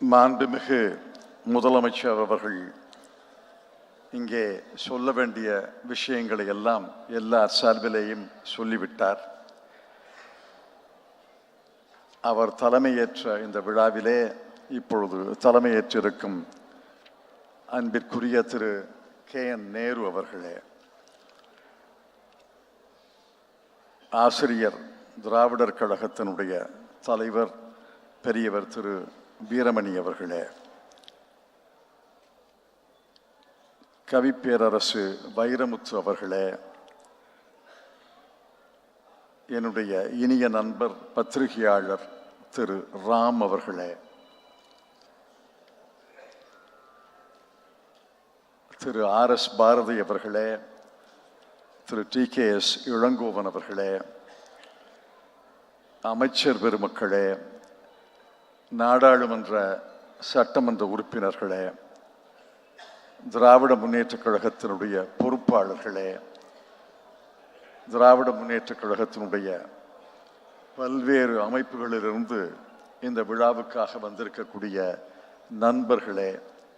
மாண்புமிகு முதலமைச்சர் அவர்கள் இங்கே சொல்ல வேண்டிய விஷயங்களை எல்லாம் எல்லா சார்பிலேயும் சொல்லிவிட்டார். அவர் தலைமையேற்ற இந்த விழாவிலே இப்பொழுது தலைமையேற்றிருக்கும் அன்பிற்குரிய திரு KN நேரு அவர்களே, ஆசிரியர் திராவிடர் கழகத்தினுடைய தலைவர் பெரியவர் திரு வீரமணி அவர்களே, கவிப்பேரரசு வைரமுத்து அவர்களே, என்னுடைய இனிய நண்பர் பத்திரிகையாளர் திரு ராம் அவர்களே, திரு RS பாரதி அவர்களே, திரு TKS இளங்கோவன் அவர்களே, அமைச்சர் பெருமக்களே, நாடாளுமன்ற சட்டமன்ற உறுப்பினர்களே, திராவிட முன்னேற்றக் கழகத்தினுடைய பொறுப்பாளர்களே, திராவிட முன்னேற்றக் கழகத்தினுடைய பல்வேறு அமைப்புகளிலிருந்து இந்த விழாவுக்காக வந்திருக்கக்கூடிய நண்பர்களே,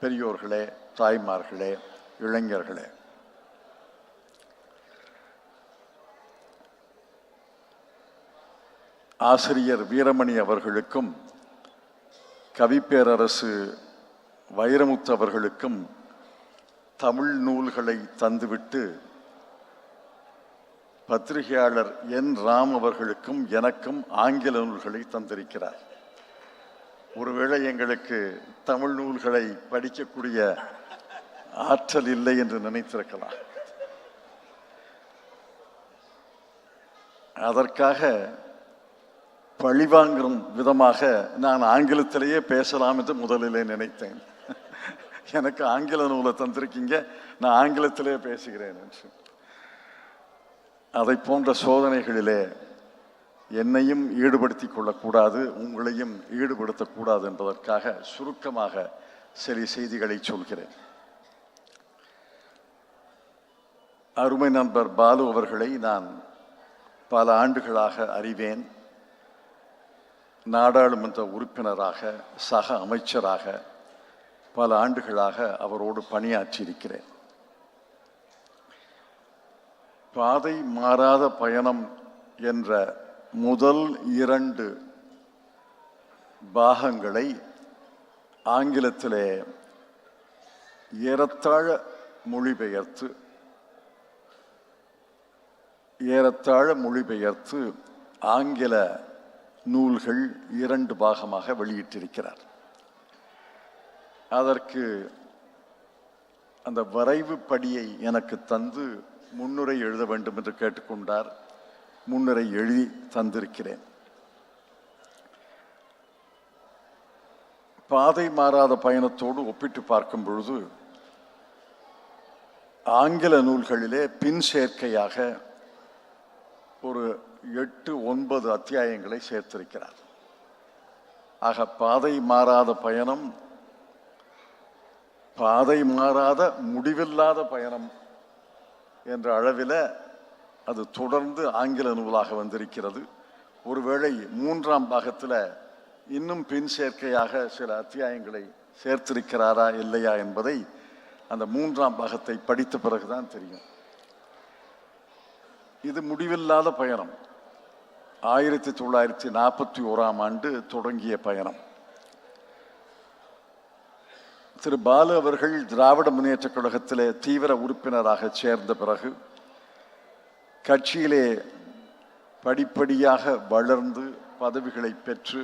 பெரியோர்களே, தாய்மார்களே, இளைஞர்களே, ஆசிரியர் வீரமணி அவர்களுக்கும் கவிப்பேரரசு வைரமுத்து அவர்களுக்கும் தமிழ் நூல்களை தந்துவிட்டு பத்திரிகையாளர் N ராம் அவர்களுக்கும் எனக்கும் ஆங்கில நூல்களை தந்திருக்கிறார். ஒருவேளை எங்களுக்கு தமிழ் நூல்களை படிக்கக்கூடிய ஆற்றல் இல்லை என்று நினைத்திருக்கலாம். அதற்காக பழிவாங்கும் விதமாக நான் ஆங்கிலத்திலேயே பேசலாம் என்று முதலிலே நினைத்தேன். எனக்கு ஆங்கில நூலை தந்திருக்கீங்க, நான் ஆங்கிலத்திலே பேசுகிறேன் என்று. அதை போன்ற சோதனைகளிலே என்னையும் ஈடுபடுத்திக் கொள்ளக்கூடாது, உங்களையும் ஈடுபடுத்தக்கூடாது என்பதற்காக சுருக்கமாக சில செய்திகளை சொல்கிறேன். அருமை நண்பர் பாலு அவர்களை நான் பல ஆண்டுகளாக அறிவேன். நாடாளுமன்ற உறுப்பினராக, சக அமைச்சராக பல ஆண்டுகளாக அவரோடு பணியாற்றியிருக்கிறேன். பாதை மாறாத பயணம் என்ற முதல் 2 பாகங்களை ஆங்கிலத்திலே ஏறத்தாழ மொழிபெயர்த்து ஆங்கில நூல்கள் 2 பாகமாக வெளியிட்டிருக்கிறார். அதற்கு அந்த வரைவு படியை எனக்கு தந்து முன்னுரை எழுத வேண்டும் என்று கேட்டுக்கொண்டார். முன்னுரை எழுதி தந்திருக்கிறேன். பாதை மாறாத பயணத்தோடு ஒப்பிட்டு பார்க்கும் பொழுது ஆங்கில நூல்களிலே பின் சேர்க்கையாக ஒரு 8-9 அத்தியாயங்களை சேர்த்திருக்கிறார். ஆக பாதை மாறாத பயணம், பாதை மாறாத முடிவில்லாத பயணம் என்ற அளவில் அது தொடர்ந்து ஆங்கில நூலாக வந்திருக்கிறது. ஒருவேளை 3ஆம் பாகத்தில் இன்னும் பின் சேர்க்கையாக சில அத்தியாயங்களை சேர்த்திருக்கிறாரா இல்லையா என்பதை அந்த 3ஆம் பாகத்தை படித்த பிறகுதான் தெரியும். இது முடிவில்லாத பயணம். 1941ஆம் ஆண்டு தொடங்கிய பயணம். திரு பாலு அவர்கள் திராவிட முன்னேற்றக் கழகத்திலே தீவிர உறுப்பினராக சேர்ந்த பிறகு கட்சியிலே படிப்படியாக வளர்ந்து பதவிகளை பெற்று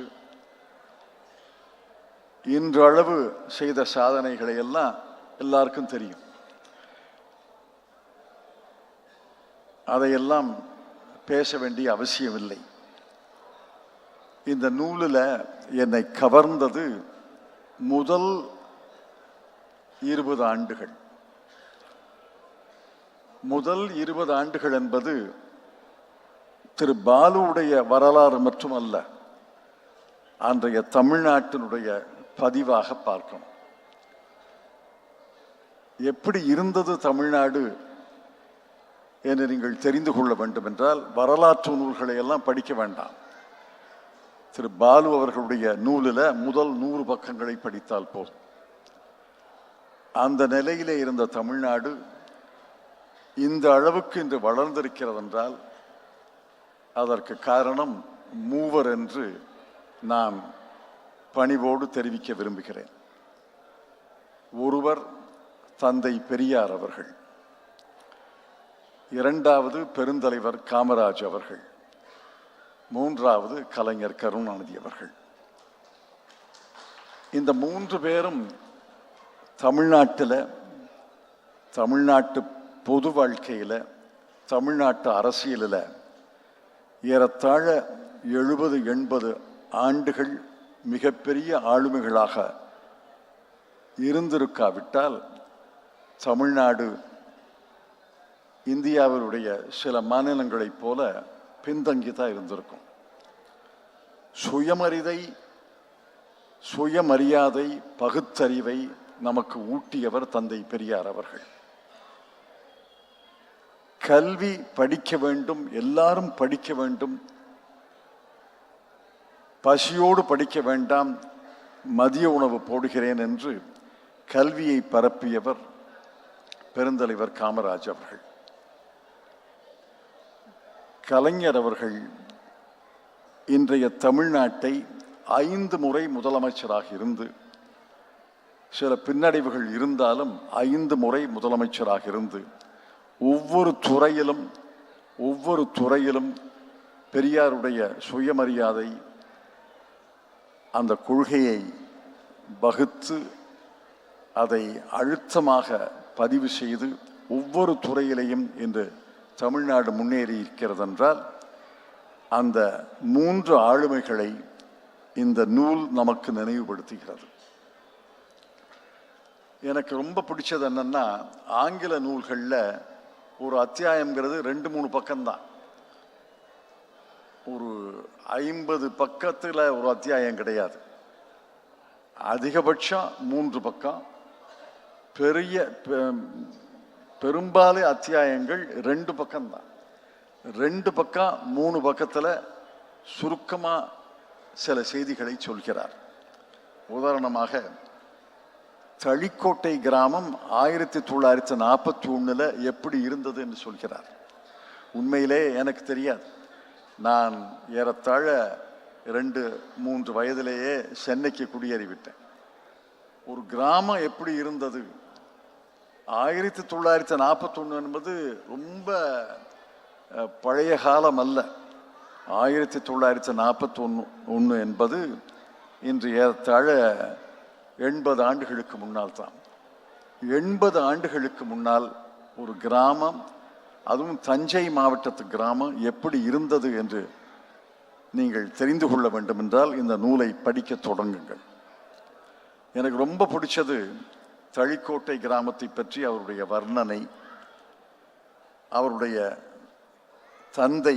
இன்றளவு செய்த சாதனைகளை எல்லாம் எல்லாருக்கும் தெரியும். அதையெல்லாம் பேச வேண்டிய அவசியமில்லை. இந்த நூலில் என்னை கவர்ந்தது முதல் 20 ஆண்டுகள். முதல் 20 ஆண்டுகள் என்பது திரு பாலுவுடைய வரலாறு மட்டுமல்ல, அன்றைய தமிழ்நாட்டினுடைய பதிவாக பார்க்கணும். எப்படி இருந்தது தமிழ்நாடு என்று நீங்கள் தெரிந்து கொள்ள வேண்டும் என்றால் வரலாற்று நூல்களை எல்லாம் படிக்க வேண்டாம். திரு பாலு அவர்களுடைய நூலில் முதல் 100 பக்கங்களை படித்தால் போதும். அந்த நிலையிலே இருந்த தமிழ்நாடு இந்த அளவுக்கு இன்று வளர்ந்திருக்கிறது என்றால் அதற்கு காரணம் மூவர் என்று நான் பணிவோடு தெரிவிக்க விரும்புகிறேன். ஒருவர் தந்தை பெரியார் அவர்கள், இரண்டாவது பெருந்தலைவர் காமராஜ் அவர்கள், மூன்றாவது கலைஞர் கருணாநிதி அவர்கள். இந்த 3 பேரும் தமிழ்நாட்டில், தமிழ்நாட்டு பொது வாழ்க்கையில், தமிழ்நாட்டு அரசியலில் ஏறத்தாழ 70-80 ஆண்டுகள் மிகப்பெரிய ஆளுமைகளாக இருந்திருக்காவிட்டால் தமிழ்நாடு இந்தியாவினுடைய சில மாநிலங்களைப் போல பின்தங்கிதான் இருந்திருக்கும். சுயமரியாதை, பகுத்தறிவை நமக்கு ஊட்டியவர் தந்தை பெரியார் அவர்கள். கல்வி படிக்க வேண்டும், எல்லாரும் படிக்க வேண்டும், பசியோடு படிக்க வேண்டாம், மதிய உணவு போடுகிறேன் என்று கல்வியை பரப்பியவர் பெருந்தலைவர் காமராஜ் அவர்கள். கலைஞர் அவர்கள் இன்றைய தமிழ்நாட்டை 5 முறை முதலமைச்சராக இருந்து, சில பின்னடைவுகள் இருந்தாலும் 5 முறை முதலமைச்சராக இருந்து ஒவ்வொரு துறையிலும் பெரியாருடைய சுயமரியாதை அந்த கொள்கையை வகுத்து அதை அழுத்தமாக பதிவு செய்து ஒவ்வொரு துறையிலையும் இன்று தமிழ்நாடு முன்னேறி இருக்கிறது என்றால் அந்த 3 ஆளுமைகளை இந்த நூல் நமக்கு நினைவுபடுத்துகிறது. எனக்கு ரொம்ப பிடிச்சது என்னன்னா, ஆங்கில நூல்களில் ஒரு அத்தியாயம்ங்கிறது 2-3 பக்கம்தான். ஒரு 50 பக்கத்தில் ஒரு அத்தியாயம் கிடையாது. அதிகபட்சம் 3 பக்கம். பெரும்பாலும் அத்தியாயங்கள் 2 பக்கம்தான். 2 பக்கம் 3 பக்கத்தில் சுருக்கமாக சில செய்திகளை சொல்கிறார். உதாரணமாக, தளிக்கோட்டை கிராமம் 1941 எப்படி இருந்தது என்று சொல்கிறார். உண்மையிலே எனக்கு தெரியாது. நான் ஏறத்தாழ 2-3 வயதிலேயே சென்னைக்கு குடியேறிவிட்டேன். ஒரு கிராமம் எப்படி இருந்தது 1941 என்பது ரொம்ப பழைய காலம் அல்ல. 1941 என்பது இன்று ஏறத்தாழ 80 ஆண்டுகளுக்கு முன்னால் தான். 80 ஆண்டுகளுக்கு முன்னால் ஒரு கிராமம், அதுவும் தஞ்சை மாவட்டத்து கிராமம் எப்படி இருந்தது என்று நீங்கள் தெரிந்து கொள்ள வேண்டும் என்றால் இந்த நூலை படிக்க தொடங்குங்கள். எனக்கு ரொம்ப பிடிச்சது தளிக்கோட்டை கிராமத்தை பற்றி அவருடைய வர்ணனை. அவருடைய தந்தை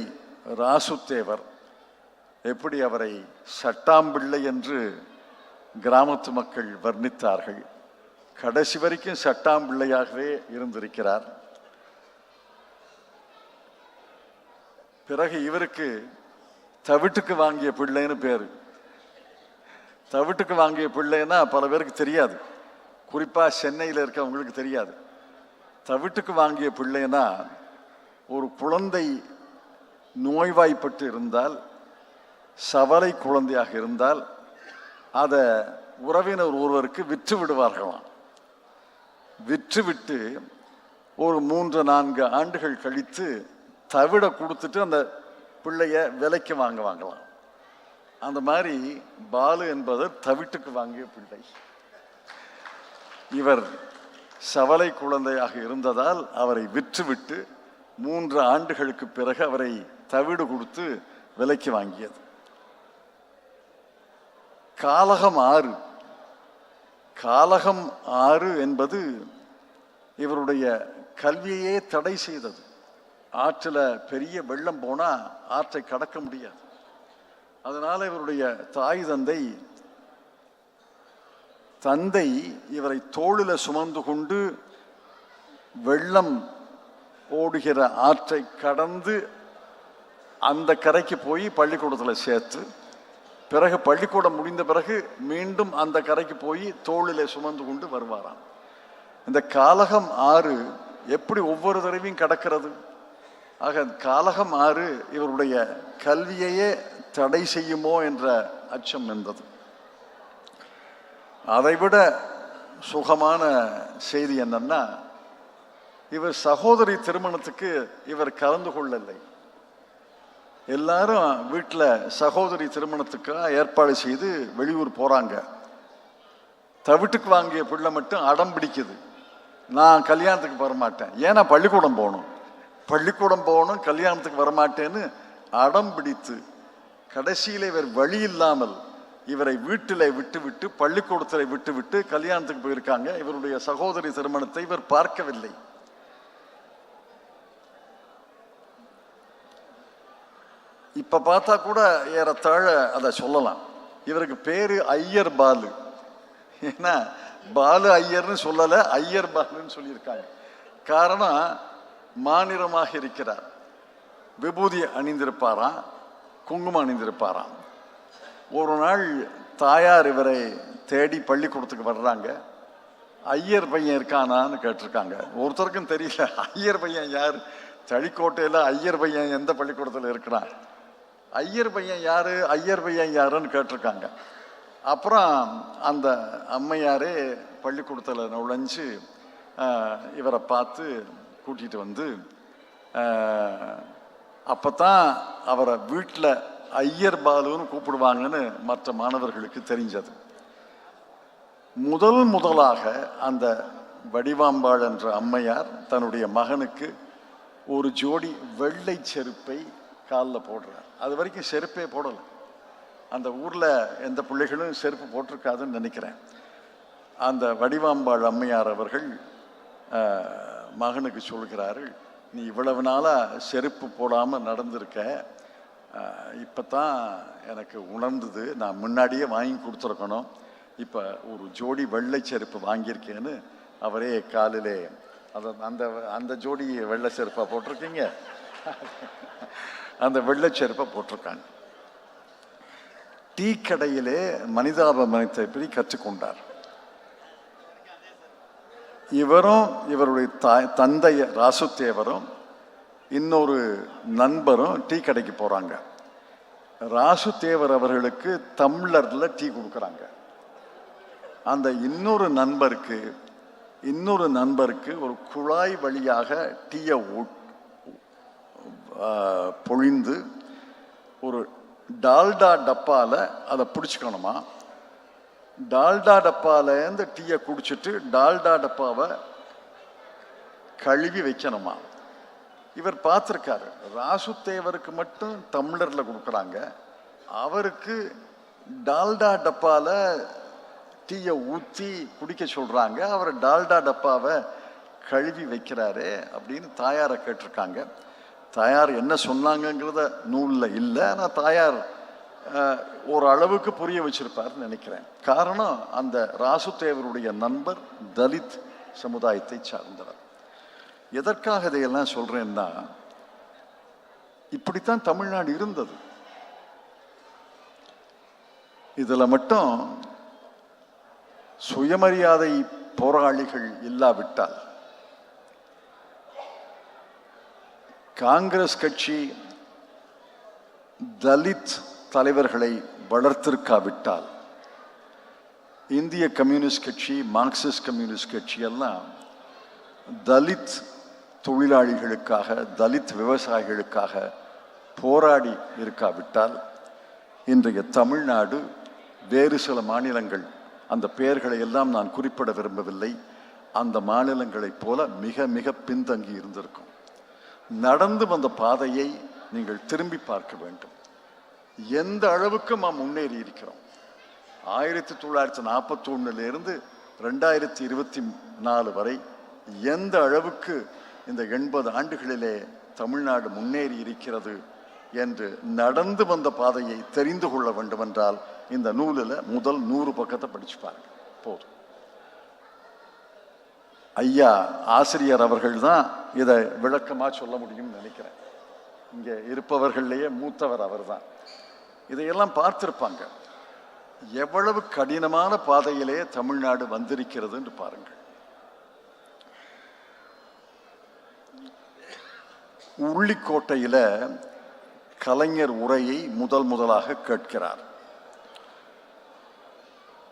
ராசுத்தேவர் எப்படி அவரை சட்டாம்பிள்ளை என்று கிராமத்து மக்கள் வர்ணித்தார்கள். கடைசி வரைக்கும் சட்டாம்பிள்ளையாகவே இருந்திருக்கிறார். பிறகு இவருக்கு தவிட்டுக்கு வாங்கிய பிள்ளைன்னு பேரு. தவிட்டுக்கு வாங்கிய பிள்ளைன்னா பல பேருக்கு தெரியாது, குறிப்பாக சென்னையில் இருக்கவங்களுக்கு தெரியாது. தவிட்டுக்கு வாங்கிய பிள்ளைன்னா ஒரு குழந்தை நோய்வாய்ப்பட்டு இருந்தால், சவலை குழந்தையாக இருந்தால் அதை உறவினர் ஒருவருக்கு விற்று விடுவார்களாம். விற்றுவிட்டு ஒரு 3-4 ஆண்டுகள் கழித்து தவிட கொடுத்துட்டு அந்த பிள்ளைய விலைக்கு வாங்கலாம். அந்த மாதிரி பாலு என்பவர் தவிட்டுக்கு வாங்கிய பிள்ளை. இவர் சவலை குழந்தையாக இருந்ததால் அவரை விற்றுவிட்டு 3 ஆண்டுகளுக்கு பிறகு அவரை தவிடு கொடுத்து விலைக்கு வாங்கியது. காலகம் ஆறு என்பது இவருடைய கல்வியையே தடை செய்தது. ஆற்றில் பெரிய வெள்ளம் போனால் ஆற்றை கடக்க முடியாது. அதனால் இவருடைய தாய் தந்தை இவரை தோளில் சுமந்து கொண்டு வெள்ளம் ஓடுகிற ஆற்றை கடந்து அந்த கரைக்கு போய் பள்ளிக்கூடத்தில் சேர்த்து பிறகு பள்ளிக்கூடம் முடிந்த பிறகு மீண்டும் அந்த கரைக்கு போய் தோளிலே சுமந்து கொண்டு வருவாராம். இந்த காலகம் ஆறு எப்படி ஒவ்வொரு தடவையும் கடக்கிறது? ஆக காலகம் ஆறு இவருடைய கல்வியையே தடை செய்யுமோ என்ற அச்சம் இருந்தது. அதைவிட சுகமான செய்தி என்னன்னா, இவர் சகோதரி திருமணத்துக்கு இவர் கலந்து கொள்ளலை. எல்லாரும் வீட்டில் சகோதரி திருமணத்துக்காக ஏற்பாடு செய்து வெளியூர் போறாங்க. தவிட்டுக்கு வாங்கிய பிள்ளை மட்டும் அடம் பிடிக்குது, நான் கல்யாணத்துக்கு வரமாட்டேன். ஏன்னா பள்ளிக்கூடம் போகணும், கல்யாணத்துக்கு வரமாட்டேன்னு அடம் பிடித்து கடைசியில் இவர் வழி இல்லாமல் இவரை வீட்டில் விட்டுவிட்டு பள்ளிக்கூடத்தில் விட்டுவிட்டு கல்யாணத்துக்கு போயிருக்காங்க. இவருடைய சகோதரி திருமணத்தை இவர் பார்க்கவில்லை. இப்ப பார்த்தா கூட ஏறத்தாழ அதை சொல்லலாம். இவருக்கு பேரு ஐயர் பாலு. ஏன்னா பாலு ஐயர்னு சொல்லல, ஐயர் பாலுன்னு சொல்லியிருக்காங்க. காரணம் மாநிறமாக இருக்கிறார். விபூதி அணிந்திருப்பாராம், குங்குமம் அணிந்திருப்பாராம். ஒரு நாள் தாயார் இவரை தேடி பள்ளிக்கூடத்துக்கு வர்றாங்க. ஐயர் பையன் இருக்கானான்னு கேட்டிருக்காங்க. ஒருத்தருக்கும் தெரியல ஐயர் பையன் யார். தளிக்கோட்டையில் ஐயர் பையன் எந்த பள்ளிக்கூடத்தில் இருக்கிறான், ஐயர் பையன் யாரு, ஐயர் பையன் யாருன்னு கேட்டிருக்காங்க. அப்புறம் அந்த அம்மையாரே பள்ளிக்கூடத்தில் நுழைஞ்சு இவரை பார்த்து கூட்டிகிட்டு வந்து அப்போதான் அவரை வீட்டில் ஐயர் பாலுன்னு கூப்பிடுவாங்கன்னு மற்ற மாணவர்களுக்கு தெரிஞ்சது. முதலாக அந்த வடிவாம்பாள் என்ற அம்மையார் தன்னுடைய மகனுக்கு ஒரு ஜோடி வெள்ளை செருப்பை காலில் போடுறார். அது வரைக்கும் செருப்பே போடலை. அந்த ஊரில் எந்த பிள்ளைகளும் செருப்பு போட்டிருக்காதுன்னு நினைக்கிறேன். அந்த வடிவாம்பாள் அம்மையார் அவர்கள் மகனுக்கு சொல்கிறார்கள், நீ இவ்வளவு நாளாக செருப்பு போடாமல் நடந்திருக்க, இப்போ தான் எனக்கு உணர்ந்தது, நான் முன்னாடியே வாங்கி கொடுத்துருக்கணும், இப்போ ஒரு ஜோடி வெள்ளை செருப்பு வாங்கியிருக்கேன்னு அவரே காலிலே அந்த அந்த ஜோடி வெள்ளை செருப்பா போட்டிருக்கீங்க, அந்த வெள்ளை செருப்பை போட்டிருக்காங்க. டீ கடையிலே மனிதாபிமானத்தை பற்றி கற்றுக்கொண்டார். இவரும் இவருடைய தந்தை ராசுத்தேவரும் இன்னொரு நண்பரும் டீ கடைக்கு போறாங்க. ராசுத்தேவர் அவர்களுக்கு டம்ளர்ல டீ கொடுக்குறாங்க. அந்த இன்னொரு நண்பருக்கு ஒரு குழாய் வழியாக டீயை பொழிந்து ஒரு டால்டா டப்பால அதை பிடிச்சிக்கணுமா. டால்டா டப்பாலேருந்து டீயை குடிச்சிட்டு டால்டா டப்பாவை கழுவி வைக்கணுமா. இவர் பார்த்துருக்காரு, ராசுத்தேவருக்கு மட்டும் டம்ளர்ல கொடுக்குறாங்க, அவருக்கு டால்டா டப்பால டீயை ஊற்றி குடிக்க சொல்றாங்க, அவர் டால்டா டப்பாவை கழுவி வைக்கிறாரு அப்படின்னு தாயாரை கேட்டிருக்காங்க. தாயார் என்ன சொன்னாங்கங்கிறத நூலில் இல்லை, ஆனால் தாயார் ஓரளவுக்கு புரிய வச்சிருப்பார்னு நினைக்கிறேன். காரணம், அந்த ராசுத்தேவருடைய நண்பர் தலித் சமுதாயத்தை சார்ந்தவர். எதற்காக இதையெல்லாம் சொல்றேன்னா, இப்படித்தான் தமிழ்நாடு இருந்தது. இதுல மட்டும் சுயமரியாதை போராளிகள் இல்லாவிட்டால், காங்கிரஸ் கட்சி தலித் தலைவர்களை வளர்த்திருக்காவிட்டால், இந்திய கம்யூனிஸ்ட் கட்சி, மார்க்சிஸ்ட் கம்யூனிஸ்ட் கட்சி எல்லாம் தலித் தொழிலாளிகளுக்காக, தலித் விவசாயிகளுக்காக போராடி இருக்காவிட்டால், இன்றைய தமிழ்நாடு வேறு சில மாநிலங்கள், அந்த பெயர்களை எல்லாம் நான் குறிப்பிட விரும்பவில்லை, அந்த மாநிலங்களைப் போல மிக மிக பின்தங்கி இருந்திருக்கும். நடந்து வந்த பாதையை நீங்கள் திரும்பி பார்க்க வேண்டும். எந்த அளவுக்கு நாம் முன்னேறி இருக்கிறோம். 1941 2024 வரை எந்த அளவுக்கு இந்த 80 ஆண்டுகளிலே தமிழ்நாடு முன்னேறி இருக்கிறது என்று நடந்து வந்த பாதையை தெரிந்து கொள்ள வேண்டும் என்றால் இந்த நூலில் முதல் 100 பக்கத்தை படிச்சு பாருங்க போதும். ஐயா ஆசிரியர் அவர்கள் தான் இதை விளக்கமாக சொல்ல முடியும்னு நினைக்கிறேன். இங்கே இருப்பவர்கள்லேயே மூத்தவர் அவர் தான். இதையெல்லாம் பார்த்திருப்பாங்க. எவ்வளவு கடினமான பாதையிலே தமிழ்நாடு வந்திருக்கிறது என்று பாருங்கள். உள்ளிக்கோட்டையில கலைஞர் உரையை முதலாக கேட்கிறார்.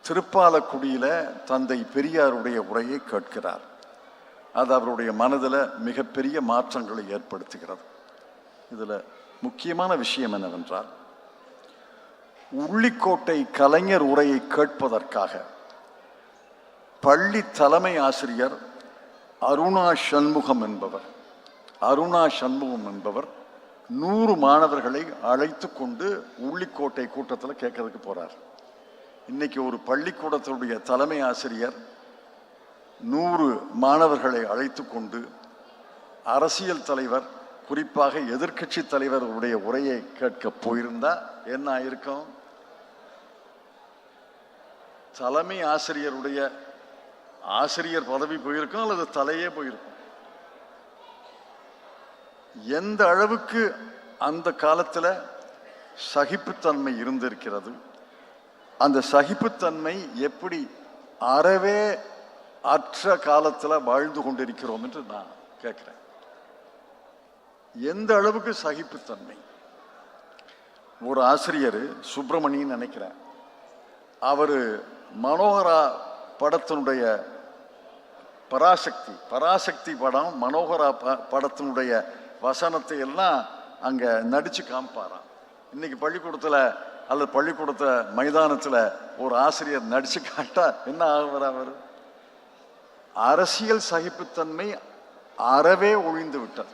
திருப்பாலக்குடியில தந்தை பெரியாருடைய உரையை கேட்கிறார். அது அவருடைய மனதில் மிகப்பெரிய மாற்றங்களை ஏற்படுத்துகிறது. இதுல முக்கியமான விஷயம் என்னவென்றால், உள்ளிக்கோட்டை கலைஞர் உரையை கேட்பதற்காக பள்ளி தலைமை ஆசிரியர் அருணா சண்முகம் என்பவர் 100 மாணவர்களை அழைத்து கொண்டு உள்ளிக்கோட்டை கூட்டத்தில் கேட்கறதுக்கு போறார். இன்னைக்கு ஒரு பள்ளிக்கூடத்தினுடைய தலைமை ஆசிரியர் 100 மாணவர்களை அழைத்து கொண்டு அரசியல் தலைவர், குறிப்பாக எதிர்க்கட்சி தலைவருடைய உரையை கேட்க போயிருந்தா என்ன ஆயிருக்கும்? தலைமை ஆசிரியருடைய ஆசிரியர் பதவி போயிருக்கும், அல்லது தலையே போயிருக்கும். எந்த அளவுக்கு அந்த காலத்தில் சகிப்புத்தன்மை இருந்திருக்கிறது, அந்த சகிப்புத்தன்மை எப்படி அறவே அற்ற காலத்தில் வாழ்ந்து கொண்டிருக்கிறோம் என்று நான் கேட்கிறேன். எந்த அளவுக்கு சகிப்புத்தன்மை. ஒரு ஆசிரியர் சுப்பிரமணியன் நினைக்கிறேன், அவர் மனோகரா படத்தினுடைய பராசக்தி படம் மனோகரா படத்தினுடைய வசனத்தை எல்லாம் அங்க நடிச்சு காமிப்பாராம். இன்னைக்கு பள்ளிக்கூடத்தில் அல்லது பள்ளிக்கூடத்த மைதானத்தில் ஒரு ஆசிரியர் நடிச்சு காட்டா என்ன ஆகுவார்? அவர் அரசியல் சகிப்புத்தன்மை அறவே ஒழிந்து விட்டது.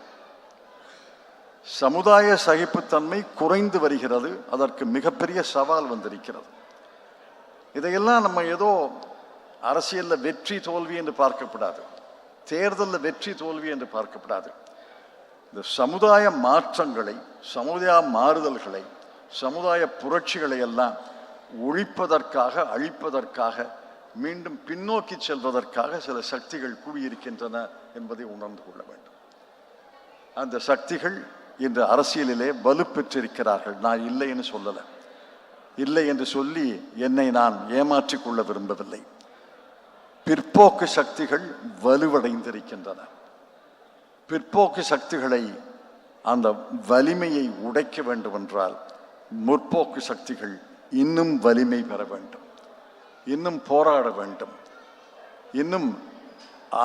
சமுதாய சகிப்புத்தன்மை குறைந்து வருகிறது. அதற்கு மிகப்பெரிய சவால் வந்திருக்கிறது. இதையெல்லாம் நம்ம ஏதோ அரசியலில் வெற்றி தோல்வி என்று பார்க்கப்படாது, தேர்தலில் வெற்றி தோல்வி என்று பார்க்கப்படாது. இந்த சமுதாய மாற்றங்களை, சமுதாய மாறுதல்களை, சமுதாய புரட்சிகளை எல்லாம் ஒழிப்பதற்காக, அழிப்பதற்காக, மீண்டும் பின்னோக்கி செல்வதற்காக சில சக்திகள் கூடியிருக்கின்றன என்பதை உணர்ந்து கொள்ள வேண்டும். அந்த சக்திகள் இன்று அரசியலிலே வலுப்பெற்றிருக்கிறார்கள். நான் இல்லை என்று சொல்லலை. இல்லை என்று சொல்லி என்னை நான் ஏமாற்றிக் கொள்ள விரும்பவில்லை. பிற்போக்கு சக்திகள் வலுவடைந்திருக்கின்றன. பிற்போக்கு சக்திகளை, அந்த வலிமையை உடைக்க வேண்டும் என்றால் முற்போக்கு சக்திகள் இன்னும் வலிமை பெற வேண்டும், இன்னும் போராட வேண்டும், இன்னும்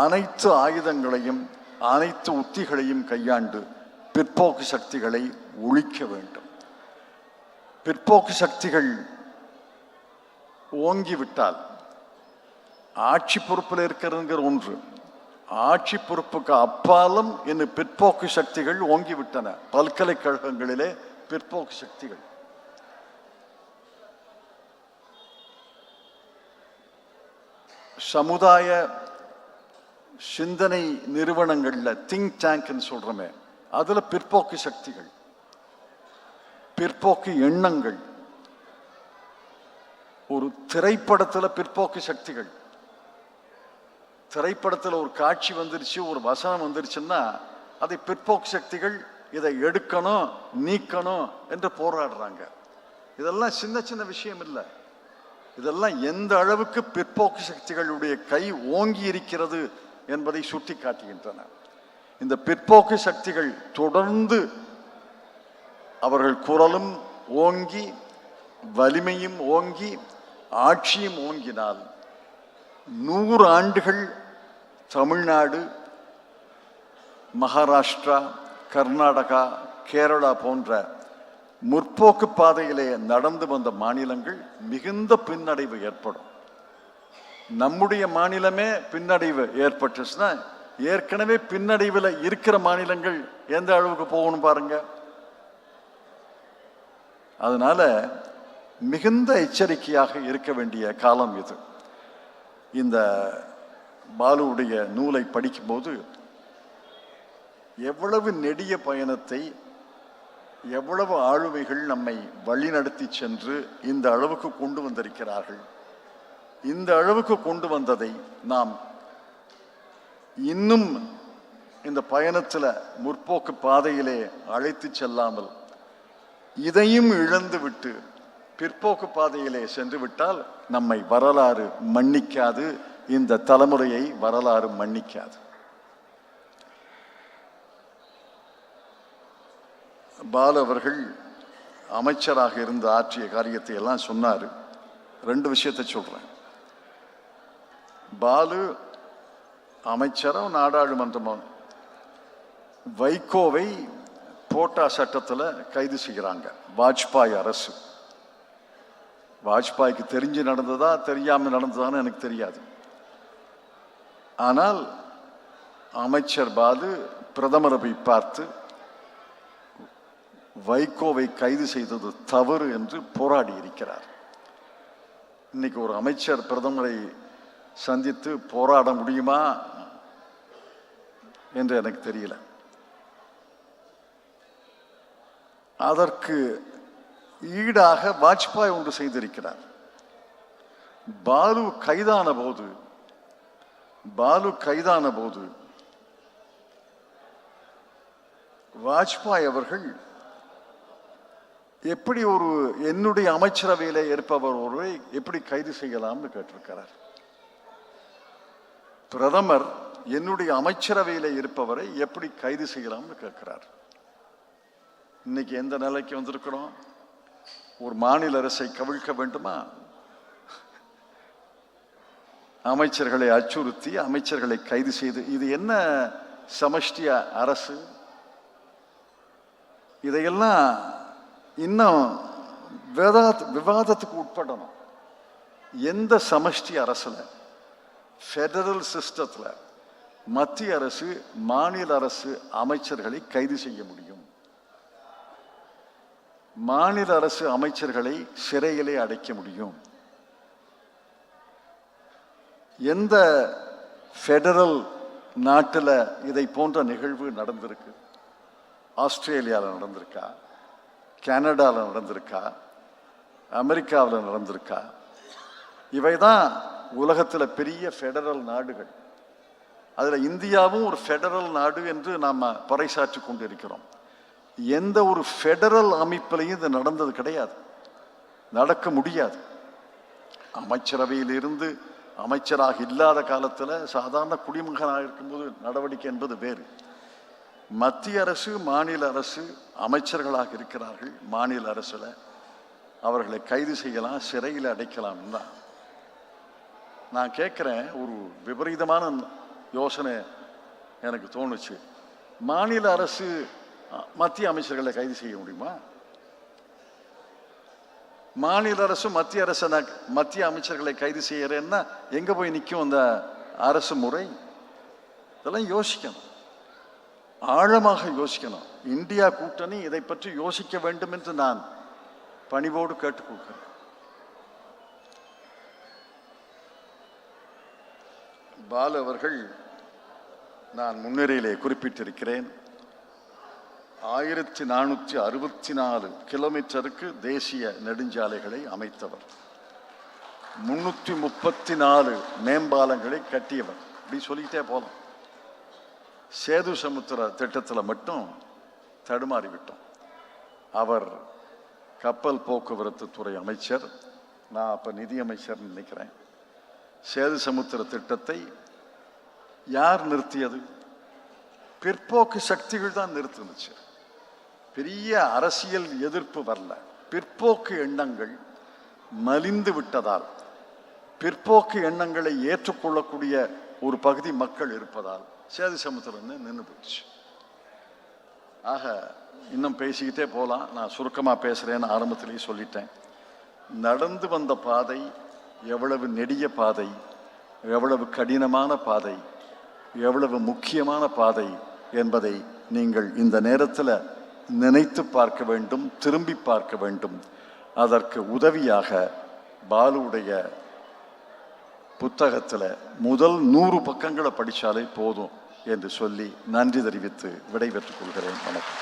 அனைத்து ஆயுதங்களையும் அனைத்து உத்திகளையும் கையாண்டு பிற்போக்கு சக்திகளை ஒழிக்க வேண்டும். பிற்போக்கு சக்திகள் ஓங்கிவிட்டால் ஆட்சி பொறுப்பில் இருக்கிறதுங்கிற ஒன்று, ஆட்சி பொறுப்புக்கு அப்பாலும் இன்னும் பிற்போக்கு சக்திகள் ஓங்கிவிட்டன. பல்கலைக்கழகங்களிலே பிற்போக்கு சக்திகள், சமுதாய சிந்தனை நிறுவனங்கள்ல திங்க் டேங்க்னு சொல்றோமே, அதுல பிற்போக்கு சக்திகள், பிற்போக்கு எண்ணங்கள். ஒரு திரைப்படத்தில் பிற்போக்கு சக்திகள், திரைப்படத்தில் ஒரு காட்சி வந்துருச்சு, ஒரு வசனம் வந்துருச்சுன்னா அதை பிற்போக்கு சக்திகள் இதை எடுக்கணும், நீக்கணும் என்று போராடுறாங்க. இதெல்லாம் சின்ன சின்ன விஷயம் இல்லை. இதெல்லாம் எந்த அளவுக்கு பிற்போக்கு சக்திகளுடைய கை ஓங்கி இருக்கிறது என்பதை சுட்டி காட்டுகின்றன. இந்த பிற்போக்கு சக்திகள் தொடர்ந்து அவர்கள் குரலும் ஓங்கி, வலிமையும் ஓங்கி, ஆட்சியும் ஓங்கினால் 100 ஆண்டுகள் தமிழ்நாடு, மகாராஷ்டிரா, கர்நாடகா, கேரளா போன்ற முற்போக்கு பாதையிலே நடந்து வந்த மாநிலங்கள் மிகுந்த பின்னடைவு ஏற்படும். நம்முடைய மாநிலமே பின்னடைவு ஏற்பட்டுச்சுன்னா ஏற்கனவே பின்னடைவில் இருக்கிற மாநிலங்கள் எந்த அளவுக்கு போகணும் பாருங்க. அதனால மிகுந்த எச்சரிக்கையாக இருக்க வேண்டிய காலம் இது. இந்த பாலுவுடைய நூலை படிக்கும்போது எவ்வளவு நெடிய பயணத்தை, எவ்வளவு ஆளுமைகள் நம்மை வழிநடத்தி சென்று இந்த அளவுக்கு கொண்டு வந்திருக்கிறார்கள். இந்த அளவுக்கு கொண்டு வந்ததை நாம் இன்னும் இந்த பயணத்தில் முற்போக்கு பாதையிலே அழைத்து செல்லாமல் இதையும் இழந்து விட்டு பிற்போக்கு பாதையிலே சென்று விட்டால் நம்மை வரலாறு மன்னிக்காது, இந்த தலைமுறையை வரலாறு மன்னிக்காது. பாலு அவர்கள் அமைச்சராக இருந்து ஆற்றிய காரியத்தை எல்லாம் சொன்னார். 2 விஷயத்தை சொல்றேன். பாலு அமைச்சரும் நாடாளுமன்றமும் வைகோவை போட்டா சட்டத்தில் கைது செய்கிறாங்க. வாஜ்பாய் அரசு. வாஜ்பாய்க்கு தெரிஞ்சு நடந்ததா தெரியாமல் நடந்ததான்னு எனக்கு தெரியாது. ஆனால் அமைச்சர் பாலு பிரதமரை போய் பார்த்து வைகோவை கைது செய்தது தவறு என்று போராடி இருக்கிறார். இன்னைக்கு ஒரு அமைச்சர் பிரதமரை சந்தித்து போராட முடியுமா என்று எனக்கு தெரியல. அதற்கு ஈடாக வாஜ்பாய் ஒன்று செய்திருக்கிறார். பாலு கைதான போது வாஜ்பாய் அவர்கள் எப்படி என்னுடைய அமைச்சரவையில் இருப்பவர் ஒருவரை எப்படி கைது செய்யலாம்னு கேட்டிருக்கிறார். பிரதமர் என்னுடைய அமைச்சரவையில் இருப்பவரை எப்படி கைது செய்யலாம்னு கேட்கிறார். இன்னைக்கு எந்த நிலைக்கு வந்திருக்கிறோம்? ஒரு மாநில அரசை கவிழ்க்க வேண்டுமா? அமைச்சர்களை அச்சுறுத்தி அமைச்சர்களை கைது செய்து, இது என்ன சமஷ்டிய அரசு? இதையெல்லாம் இன்னும் விவாதத்துக்கு உட்படணும். எந்த சமஷ்டி அரசுல, ஃபெடரல் சிஸ்டத்தில் மத்திய அரசு மாநில அரசு அமைச்சர்களை கைது செய்ய முடியும்? மாநில அரசு அமைச்சர்களை சிறையிலே அடைக்க முடியும்? எந்த ஃபெடரல் நாட்டில் இதை போன்ற நிகழ்வு நடந்திருக்கு? ஆஸ்திரேலியாவில் நடந்திருக்கா? கனடாவில் நடந்திருக்கா? அமெரிக்காவில் நடந்திருக்கா? இவைதான் உலகத்தில் பெரிய ஃபெடரல் நாடுகள். அதில் இந்தியாவும் ஒரு ஃபெடரல் நாடு என்று நாம் பறைசாற்றி கொண்டு இருக்கிறோம். எந்த ஒரு ஃபெடரல் அமைப்பிலையும் இது நடந்தது கிடையாது, நடக்க முடியாது. அமைச்சரவையில் இருந்து அமைச்சராக இல்லாத காலத்தில் சாதாரண குடிமகனாக இருக்கும்போது நடவடிக்கை என்பது வேறு. மத்திய அரசு மாநில அரசு அமைச்சர்களாக இருக்கிறார்கள். மாநில அரசுல அவர்களை கைது செய்யலாம், சிறையில் அடைக்கலாம் தான். நான் கேட்குறேன், ஒரு விபரீதமான யோசனை எனக்கு தோணுச்சு. மாநில அரசு மத்திய அமைச்சர்களை கைது செய்ய முடியுமா? மாநில அரசு மத்திய அமைச்சர்களை கைது செய்யறேன்னா எங்க போய் நிற்கும் அந்த அரசு முறை? இதெல்லாம் யோசிக்கணும், ஆழமாக யோசிக்கணும். இந்தியா கூட்டணி இதை பற்றி யோசிக்க வேண்டும் என்று நான் பணிவோடு கேட்டுக்கொள்கிறேன். பாலு அவர்கள், நான் முன்னுரையிலே குறிப்பிட்டிருக்கிறேன், 1464 கிலோமீட்டருக்கு தேசிய நெடுஞ்சாலைகளை அமைத்தவர், 334 மேம்பாலங்களை கட்டியவர். இப்படி சொல்லிக்கிட்டே போகலாம். சேது சமுத்திர திட்டத்தில் மட்டும் தடுமாறிவிட்டோம். அவர் கப்பல் போக்குவரத்து துறை அமைச்சர், நான் அப்போ நிதியமைச்சர்னு நினைக்கிறேன். சேது சமுத்திர திட்டத்தை யார் நிறுத்தியது? பிற்போக்கு சக்திகள் தான் நிறுத்துனுச்சு. பெரிய அரசியல் எதிர்ப்பு வரல. பிற்போக்கு எண்ணங்கள் மலிந்து விட்டதால், பிற்போக்கு எண்ணங்களை ஏற்றுக்கொள்ளக்கூடிய ஒரு பகுதி மக்கள் இருப்பதால் சேது சமுத்திரம் நின்று போயிடுச்சு. ஆக இன்னும் பேசிக்கிட்டே போகலாம். நான் சுருக்கமாக பேசுகிறேன்னு ஆரம்பத்திலேயே சொல்லிட்டேன். நடந்து வந்த பாதை எவ்வளவு நெடிய பாதை, எவ்வளவு கடினமான பாதை, எவ்வளவு முக்கியமான பாதை என்பதை நீங்கள் இந்த நேரத்தில் நினைத்து பார்க்க வேண்டும், திரும்பி பார்க்க வேண்டும். அதற்கு உதவியாக பாலுவுடைய புத்தகத்தில் முதல் 100 பக்கங்களை படித்தாலே போதும் என்று சொல்லி நன்றி தெரிவித்து விடைபெற்றுக் கொள்கிறேன். வணக்கம்.